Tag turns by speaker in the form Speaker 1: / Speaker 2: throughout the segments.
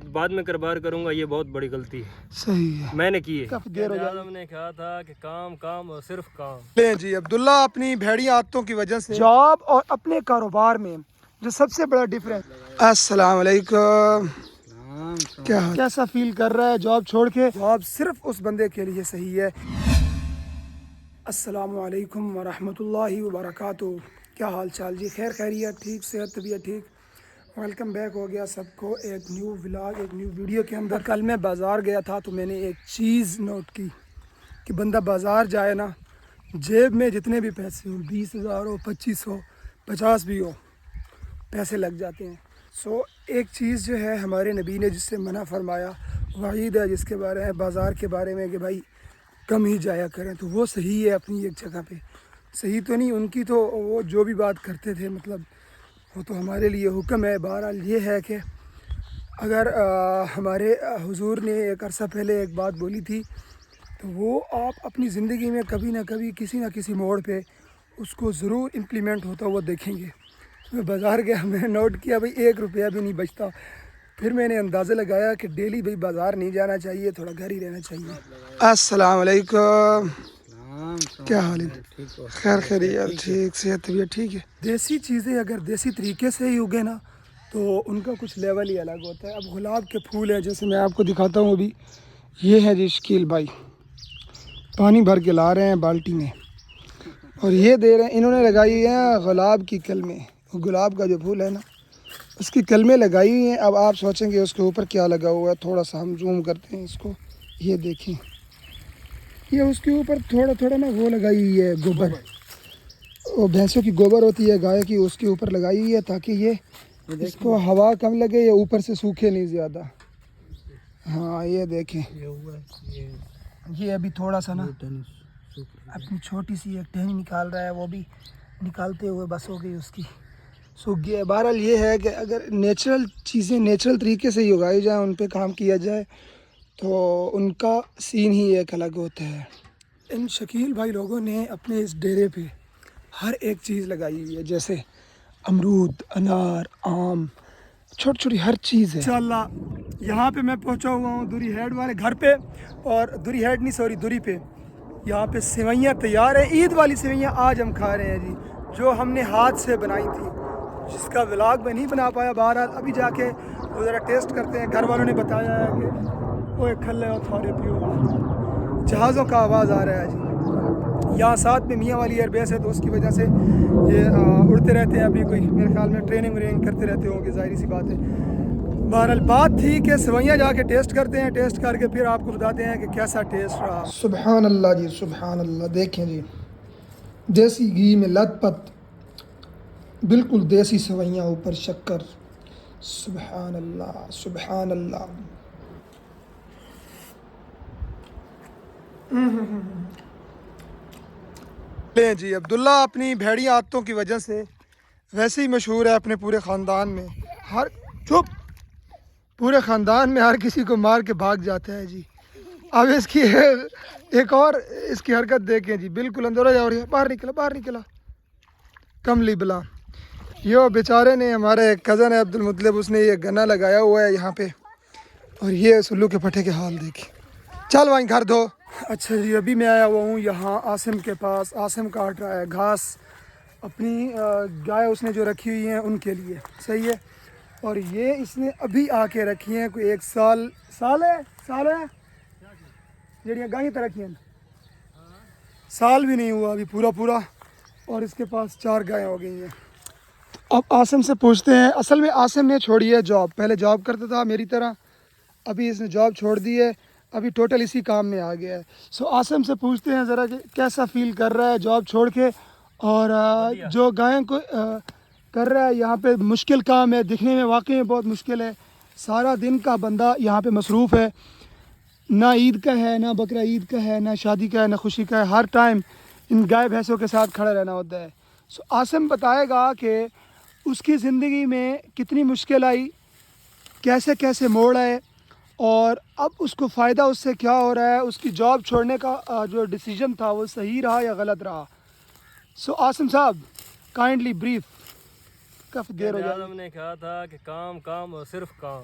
Speaker 1: بعد میں کاروبار کروں گا، یہ بہت بڑی غلطی ہے،
Speaker 2: صحیح ہے،
Speaker 1: میں نے کی ہے۔
Speaker 2: کافی دیر ہو جائے۔
Speaker 1: ہم نے کہا تھا کہ کام کام اور صرف کام۔
Speaker 2: لیں جی عبداللہ اپنی بھیڑی عادتوں کی وجہ سے جاب اور اپنے کاروبار میں جو سب سے بڑا ڈفرینس۔ السلام علیکم، کیسا فیل کر رہا ہے جاب چھوڑ کے؟ جاب صرف اس بندے کے لیے صحیح ہے۔ السلام علیکم ورحمۃ اللہ وبرکاتہ، کیا حال چال جی؟ خیر خیریت، ٹھیک، صحت طبیعت ٹھیک؟ ویلکم بیک ہو گیا سب کو ایک نیو ولاگ، ایک نیو ویڈیو کے اندر۔ کل میں بازار گیا تھا تو میں نے ایک چیز نوٹ کی کہ بندہ بازار جائے نا، جیب میں جتنے بھی پیسے ہوں، 20,000 ہو، 25 ہو، 50 بھی ہو، پیسے لگ جاتے ہیں۔ ایک چیز جو ہے ہمارے نبی نے جس سے منع فرمایا، وعید ہے جس کے بارے میں، بازار کے بارے میں، کہ بھائی کم ہی جایا کریں، تو وہ صحیح ہے اپنی ایک جگہ پہ۔ صحیح تو نہیں ان کی، تو وہ جو بھی بات کرتے تھے مطلب وہ تو ہمارے لیے حکم ہے۔ بہرحال یہ ہے کہ اگر ہمارے حضور نے ایک عرصہ پہلے ایک بات بولی تھی تو وہ آپ اپنی زندگی میں کبھی نہ کبھی کسی نہ کسی موڑ پہ اس کو ضرور امپلیمنٹ ہوتا ہوا دیکھیں گے۔ میں بازار گیا، میں نے نوٹ کیا بھائی 1 روپیہ بھی نہیں بچتا۔ پھر میں نے اندازہ لگایا کہ ڈیلی بھائی بازار نہیں جانا چاہیے، تھوڑا گھر ہی رہنا چاہیے۔ السلام علیکم، کیا حال ہے؟ خیر خیریت، ٹھیک، صحت طبیعت ٹھیک ہے؟ دیسی چیزیں اگر دیسی طریقے سے ہی اگے نا تو ان کا کچھ لیول ہی الگ ہوتا ہے۔ اب گلاب کے پھول ہیں، جیسے میں آپ کو دکھاتا ہوں ابھی، یہ ہے جی شکیل بھائی، پانی بھر کے لا رہے ہیں بالٹی میں، اور یہ دے رہے ہیں، انہوں نے لگائی ہیں گلاب کی کلمیں۔ گلاب کا جو پھول ہے نا اس کی کلمیں لگائی ہوئی ہیں۔ اب آپ سوچیں گے اس کے اوپر کیا لگا ہوا ہے، تھوڑا سا ہم زوم کرتے ہیں اس کو، یہ دیکھیں، یہ اس کے اوپر تھوڑا تھوڑا نا وہ لگائی ہوئی ہے گوبر، وہ بھینسوں کی گوبر ہوتی ہے گائے کی، اس کے اوپر لگائی ہوئی ہے تاکہ یہ اس کو ہوا کم لگے، یا اوپر سے سوکھے نہیں زیادہ۔ ہاں یہ دیکھیں، یہ ابھی تھوڑا سا نا اپنی چھوٹی سی ایک ٹہنی نکال رہا ہے، وہ بھی نکالتے ہوئے بس ہو گئی اس کی، سوکھ گیا۔ بہرحال یہ ہے کہ اگر نیچرل چیزیں نیچرل طریقے سے ہی اگائی جائیں، ان پہ کام کیا جائے تو ان کا سین ہی ایک الگ ہوتا ہے۔ ان شکیل بھائی لوگوں نے اپنے اس ڈیرے پہ ہر ایک چیز لگائی ہوئی ہے، جیسے امرود، انار، آم، چھوٹی چھوٹی ہر چیز ہے۔ انشاءاللہ یہاں پہ میں پہنچا ہوا ہوں دوری ہیڈ والے گھر پہ، اور دوری ہیڈ نہیں سوری دوری پہ، یہاں پہ سیوئیاں تیار ہیں، عید والی سیوئیاں آج ہم کھا رہے ہیں جی، جو ہم نے ہاتھ سے بنائی تھی، جس کا ولاگ میں نہیں بنا پایا۔ بہرحال ابھی جا کے وہ ذرا ٹیسٹ کرتے ہیں۔ گھر والوں نے بتایا ہے کہ وہ ایک کھلے اور تھوڑے پیو، جہازوں کا آواز آ رہا ہے جی۔ یہاں ساتھ میں میاں والی ایئر بیس ہے تو اس کی وجہ سے یہ اڑتے رہتے ہیں، ابھی کوئی میرے خیال میں ٹریننگ کرتے رہتے ہوں گے، ظاہری سی بات ہے۔ بہرحال بات تھی کہ سوئیاں جا کے ٹیسٹ کرتے ہیں، ٹیسٹ کر کے پھر آپ کو بتاتے ہیں کہ کیسا ٹیسٹ رہا۔ سبحان اللہ جی، سبحان اللہ، دیکھیں جی، دیسی گھی میں لت پت، بالکل دیسی سوئیاں، اوپر شکر، سبحان اللہ سبحان اللہ۔ لیں جی عبداللہ اپنی بھیڑی عادتوں کی وجہ سے ویسے ہی مشہور ہے اپنے پورے خاندان میں، پورے خاندان میں ہر کسی کو مار کے بھاگ جاتا ہے جی۔ اب اس کی ایک اور اس کی حرکت دیکھیں جی، بالکل اندر جا رہی ہے، باہر نکلا کملی بلا۔ یہ بیچارے نے، ہمارے کزن ہے عبد المطلب، اس نے یہ گنا لگایا ہوا ہے یہاں پہ، اور یہ سلو کے پٹھے کے حال دیکھیں۔ چل وہیں گھر دھو۔ اچھا جی، ابھی میں آیا ہوا ہوں یہاں عاصم کے پاس، عاصم کاٹ رہا ہے گھاس اپنی گائے اس نے جو رکھی ہوئی ہیں ان کے لیے، صحیح ہے، اور یہ اس نے ابھی آ کے رکھی ہیں، کوئی 1 سال ہے جڑیاں گائیں تو رکھی ہیں، سال بھی نہیں ہوا ابھی پورا، اور اس کے پاس 4 گائیں ہو گئی ہیں۔ اب عاصم سے پوچھتے ہیں، اصل میں عاصم نے چھوڑی ہے جاب، پہلے جاب کرتا تھا میری طرح، ابھی اس نے جاب چھوڑ دی ہے، ابھی ٹوٹل اسی کام میں آ گیا ہے۔ عاصم سے پوچھتے ہیں ذرا کہ کیسا فیل کر رہا ہے جاب چھوڑ کے، اور جو گائیں کو کر رہا ہے یہاں پہ مشکل کام ہے، دکھنے میں واقعی میں بہت مشکل ہے، سارا دن کا بندہ یہاں پہ مصروف ہے، نہ عید کا ہے، نہ بقرہ عید کا ہے، نہ شادی کا ہے، نہ خوشی کا ہے، ہر ٹائم ان گائے بھینسوں کے ساتھ کھڑا رہنا ہوتا ہے۔ عاصم بتائے گا کہ اس کی زندگی میں کتنی مشکل آئی، کیسے کیسے موڑ آئے، اور اب اس کو فائدہ اس سے کیا ہو رہا ہے، اس کی جاب چھوڑنے کا جو ڈیسیجن تھا وہ صحیح رہا یا غلط رہا۔ عاصم صاحب کائنڈلی بریف، کافی دیر ہو جائے۔
Speaker 1: ہم نے کہا تھا کہ کام کام اور صرف کام۔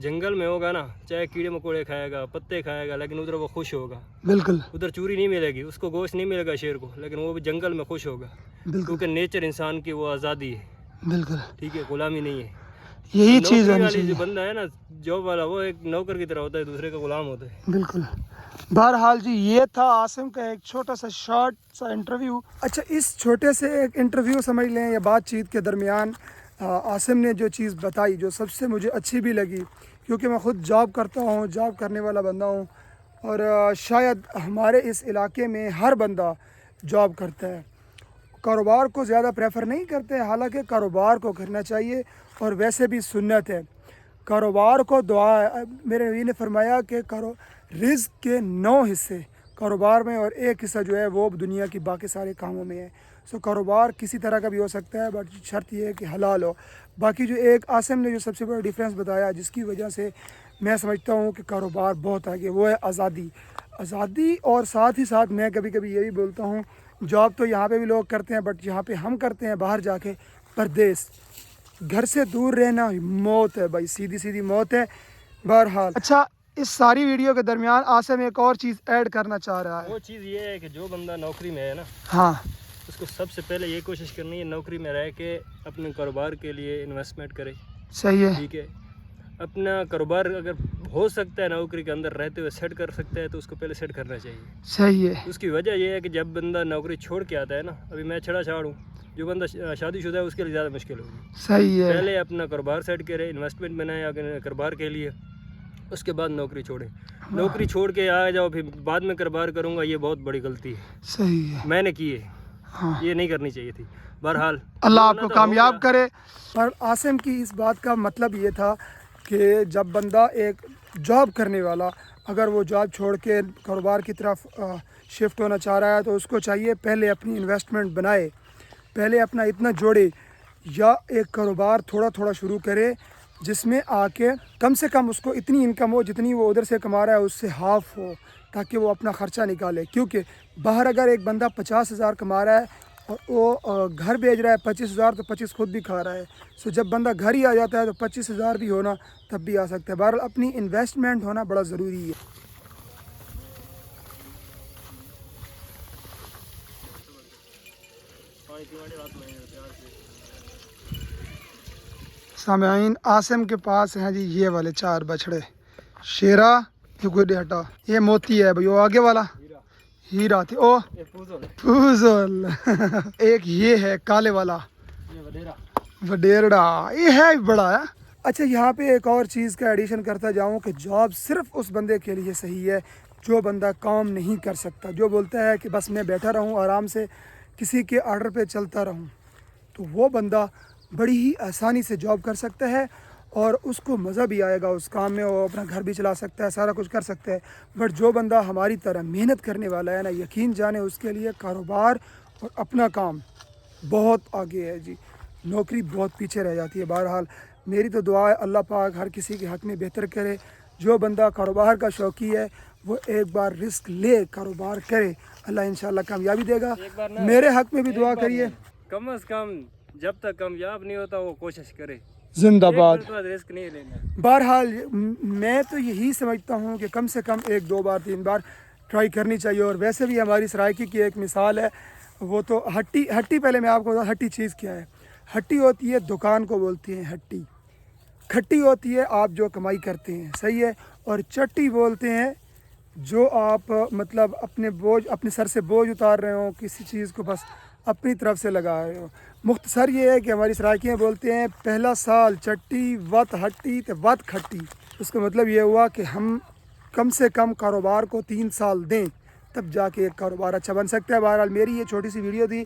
Speaker 1: جنگل میں ہوگا نا چاہے کیڑے مکوڑے کھائے گا پتے کھائے گا لیکن ادھر وہ خوش ہوگا.
Speaker 2: بالکل.
Speaker 1: ادھر چوری نہیں ملے گی اس کو, گوشت نہیں ملے گا شیر کو, لیکن وہ بھی جنگل میں خوش ہوگا.
Speaker 2: بالکل.
Speaker 1: کیونکہ نیچر انسان کی وہ آزادی ہے.
Speaker 2: بالکل.
Speaker 1: ٹھیک ہے, غلامی نہیں ہے.
Speaker 2: یہی چیز
Speaker 1: نوکری
Speaker 2: ہونی
Speaker 1: والی جو
Speaker 2: چاہیے.
Speaker 1: بندہ ہے نا جاب والا, وہ ایک نوکر کی طرح ہوتا ہے, دوسرے کا غلام ہوتا ہے.
Speaker 2: بالکل. بہرحال جی یہ تھا عاصم کا ایک چھوٹا سا شارٹ سا انٹرویو. اچھا, اس چھوٹے سے ایک انٹرویو سمجھ لیں یا بات چیت کے درمیان عاصم نے جو چیز بتائی جو سب سے مجھے اچھی بھی لگی, کیونکہ میں خود جاب کرتا ہوں, جاب کرنے والا بندہ ہوں, اور شاید ہمارے اس علاقے میں ہر بندہ جاب کرتا ہے, کاروبار کو زیادہ پریفر نہیں کرتے. حالانکہ کاروبار کو کرنا چاہیے اور ویسے بھی سنت ہے. کاروبار کو دعا ہے. میرے نبی نے فرمایا کہ رزق کے 9 حصے کاروبار میں اور 1 حصہ جو ہے وہ دنیا کی باقی سارے کاموں میں ہے. سو کاروبار کسی طرح کا بھی ہو سکتا ہے, بٹ شرط یہ ہے کہ حلال ہو. باقی جو ایک عاصم نے جو سب سے بڑا ڈیفرنس بتایا جس کی وجہ سے میں سمجھتا ہوں کہ کاروبار بہت آگے, وہ ہے آزادی. آزادی, اور ساتھ ہی ساتھ میں کبھی کبھی یہ بھی بولتا ہوں جاب تو یہاں پہ بھی لوگ کرتے ہیں, بٹ یہاں پہ ہم کرتے ہیں باہر جا کے پردیس. گھر سے دور رہنا موت ہے بھائی, سیدھی سیدھی موت ہے. بہرحال اچھا, اس ساری ویڈیو کے درمیان عاصم ایک اور چیز ایڈ کرنا چاہ رہا ہے.
Speaker 1: وہ چیز یہ ہے کہ جو بندہ نوکری میں ہے نا,
Speaker 2: ہاں,
Speaker 1: اس کو سب سے پہلے یہ کوشش کرنی ہے نوکری میں رہ کے اپنے کاروبار کے لیے انویسٹمنٹ کرے.
Speaker 2: صحیح ہے.
Speaker 1: ٹھیک ہے, اپنا کاروبار اگر ہو سکتا ہے نوکری کے اندر رہتے ہوئے سیٹ کر سکتا ہے تو اس کو پہلے سیٹ کرنا چاہیے.
Speaker 2: صحیح ہے.
Speaker 1: اس کی وجہ یہ ہے کہ جب بندہ نوکری چھوڑ کے آتا ہے نا, ابھی میں چھڑا چھاڑ ہوں, جو بندہ شادی شدہ ہے اس کے لیے زیادہ مشکل ہوگی.
Speaker 2: صحیح ہے.
Speaker 1: پہلے اپنا کاروبار سیٹ کرے, انویسٹمنٹ بنائے اگر کاروبار کے لیے, اس کے بعد نوکری چھوڑیں. نوکری چھوڑ کے آ جاؤ پھر بعد میں کاروبار کروں گا, یہ بہت بڑی غلطی ہے.
Speaker 2: صحیح ہے.
Speaker 1: میں نے کی ہے,
Speaker 2: ہاں,
Speaker 1: یہ نہیں کرنی چاہیے تھی. بہرحال
Speaker 2: اللہ آپ کو کامیاب کرے. پر عاصم کی اس بات کا مطلب یہ تھا کہ جب بندہ ایک جاب کرنے والا اگر وہ جاب چھوڑ کے کاروبار کی طرف شفٹ ہونا چاہ رہا ہے تو اس کو چاہیے پہلے اپنی انویسٹمنٹ بنائے, پہلے اپنا اتنا جوڑے, یا ایک کاروبار تھوڑا تھوڑا شروع کرے جس میں آ کے کم سے کم اس کو اتنی انکم ہو جتنی وہ ادھر سے کما رہا ہے اس سے ہاف ہو, تاکہ وہ اپنا خرچہ نکالے. کیونکہ باہر اگر ایک بندہ 50,000 کما رہا ہے اور وہ گھر بھیج رہا ہے 25,000 تو 25 خود بھی کھا رہا ہے. سو جب بندہ گھر ہی آ جاتا ہے تو 25,000 بھی ہونا تب بھی آ سکتا ہے. بہرحال اپنی انویسٹمنٹ ہونا بڑا ضروری ہے. سامعین, عاصم کے پاس ہیں جی یہ والے 4 بچھڑے, شیرا, یہ کوئی ڈیٹا, یہ موتی ہے بھائی, وہ آگے والا ہیرا تھے, او فوزل, ایک یہ ہے کالے والا وڈیرڑا, یہ ہے بڑا ہے. اچھا, یہاں پہ ایک اور چیز کا ایڈیشن کرتا جاؤں کہ جاب صرف اس بندے کے لیے صحیح ہے جو بندہ کام نہیں کر سکتا, جو بولتا ہے کہ بس میں بیٹھا رہوں آرام سے کسی کے آرڈر پہ چلتا رہوں. تو وہ بندہ بڑی ہی آسانی سے جاب کر سکتا ہے اور اس کو مزہ بھی آئے گا اس کام میں, وہ اپنا گھر بھی چلا سکتا ہے, سارا کچھ کر سکتا ہے. بٹ جو بندہ ہماری طرح محنت کرنے والا ہے نا, یقین جانے اس کے لیے کاروبار اور اپنا کام بہت آگے ہے جی, نوکری بہت پیچھے رہ جاتی ہے. بہرحال میری تو دعا ہے اللہ پاک ہر کسی کے حق میں بہتر کرے. جو بندہ کاروبار کا شوقی ہے وہ ایک بار رسک لے, کاروبار کرے, اللہ انشاءاللہ کامیابی دے گا. میرے حق میں بھی دعا کریے.
Speaker 1: کم از کم جب تک کامیاب نہیں ہوتا وہ کوشش کرے.
Speaker 2: زندہ باد.
Speaker 1: رسک نہیں لینا.
Speaker 2: بہرحال میں تو یہی سمجھتا ہوں کہ کم سے کم 1 2 بار 3 بار ٹرائی کرنی چاہیے. اور ویسے بھی ہماری سرائکی کی ایک مثال ہے, وہ تو ہٹی. پہلے میں آپ کو بتا ہٹی چیز کیا ہے. ہٹی ہوتی ہے دکان کو بولتی ہیں ہٹی, کھٹی ہوتی ہے آپ جو کمائی کرتے ہیں, صحیح ہے, اور چٹی بولتے ہیں جو آپ مطلب اپنے سر سے بوجھ اتار رہے ہوں, کسی چیز کو بس اپنی طرف سے لگا رہے ہو. مختصر یہ ہے کہ ہماری سرائکیاں بولتے ہیں پہلا سال چٹی وت ہٹی تے وت کھٹی. اس کا مطلب یہ ہوا کہ ہم کم سے کم کاروبار کو 3 سال دیں تب جا کے ایک کاروبار اچھا بن سکتا ہے. بہرحال میری یہ چھوٹی سی ویڈیو تھی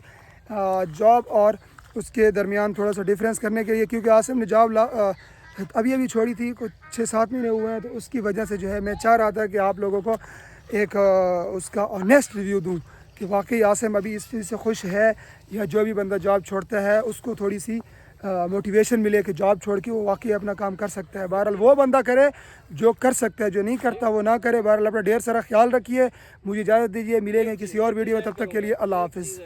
Speaker 2: جاب اور اس کے درمیان تھوڑا سا ڈیفرنس کرنے کے لیے, کیونکہ عاصم نے جاب ابھی چھوڑی تھی, کچھ 6-7 مہینے ہوئے ہیں, تو اس کی وجہ سے جو ہے میں چاہ رہا تھا کہ آپ لوگوں کو ایک اس کا آنیسٹ ریویو دوں کہ واقعی عاصم ابھی اس چیز سے خوش ہے, یا جو بھی بندہ جاب چھوڑتا ہے اس کو تھوڑی سی موٹیویشن ملے کہ جاب چھوڑ کے وہ واقعی اپنا کام کر سکتا ہے. بہرحال وہ بندہ کرے جو کر سکتا ہے, جو نہیں کرتا وہ نہ کرے. بہرحال اپنا ڈھیر سارا خیال رکھیے. مجھے اجازت دیجیے, ملیں گے کسی اور ویڈیو میں, تب تک کے لیے اللہ حافظ.